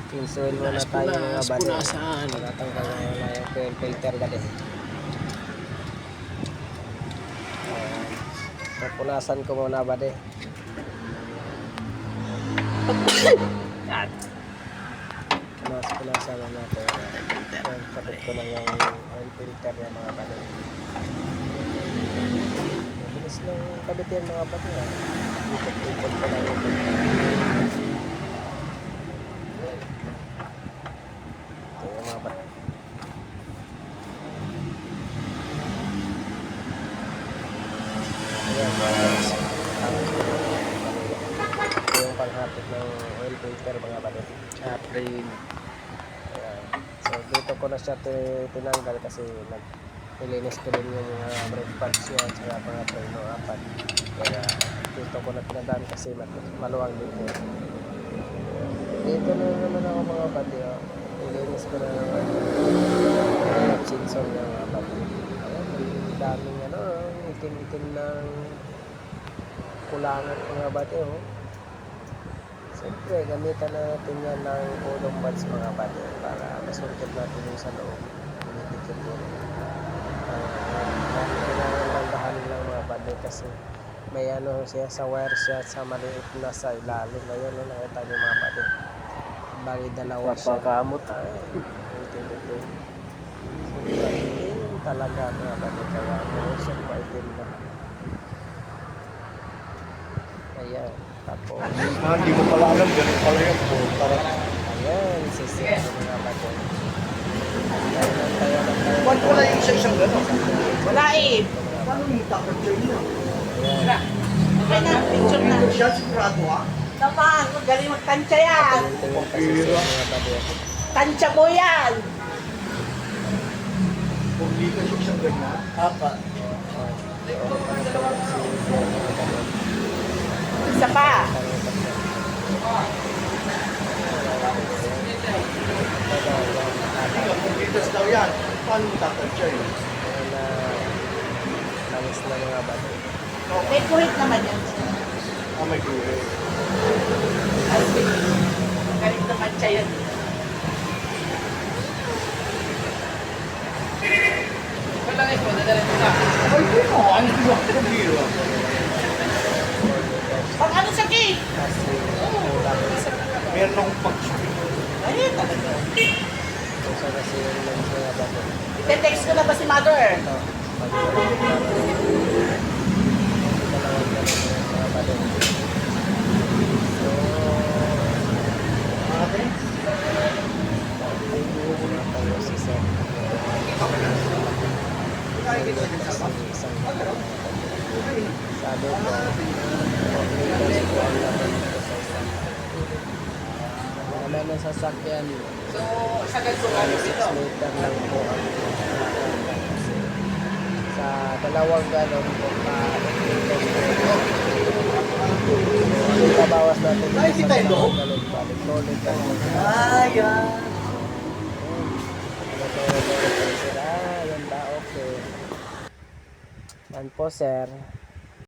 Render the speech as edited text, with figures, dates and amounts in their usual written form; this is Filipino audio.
Insuin muna tayo mga buddy. Punasan. Tatanggal na yung fuel filter buddy. Punasan ko muna buddy. Punasan na natin. Kapit ko na yung oil filter ng mga buddy. Mabilis lang kabit yan mga buddy. Ikot-ikot ko lang yung filter. Yung panghapit ng oil filter mga kapatid. Chaplain. So dito ko na siya tinanggal kasi nilinis ko din yung mga brake pads niya at saka mga preno apat. Kaya dito ko na pinadaan kasi maluwag dito. Dito na naman ako mga kapatid. Nilinis ko na yung sensor niya mga kapatid. Daming itim-itim ng kulangan mga bate siyempre gamitan natin yan ng ulong pads mga bate para masurkit natin yung sa loob pinipikit yun kailangan lang dahanin lang mga bate kasi may siya sa wire siya sa maliit na sa ilalim ngayon nakita nyo mga bate bali dalawa siya Pakamot. Talaga mga bate kaya siya itim na ayan tapos Hindi mo pala alam ganun pala yan po ayan sisip ko mga bate tayo Ba't wala yung isang gano'n? Wala eh. Paano yung takot niya? ayan Okay na, picture na. Siya sigurado ah. Naman, magaling magtansya yan. ito yung pasisip mga bate Tansya mo yan. Kung di ka siya ganyan. Apa. Isa pa. Kung litas daw yan, paano yung takot siya eh? Nangis na mga bate May kuhit naman yan. May kuwi. Magaling naman siya yan. Ay, di mo. Ano yung problema? Pag ano sakit? kasi kulang Meron akong pag-speak. Ay, talaga. so kasi yung lens mga bate Ite-text ko na ba si mother? ito dalawang ganun mga bate so tayo si Sir isang sabi ko wala na sasakyan So, sa gansugan 6 meter lang po ang kasi sa dalawang galon po babawas natin Ay, kita yung loob? galon balik ulit tayo Ayan. yan ba okay yan po sir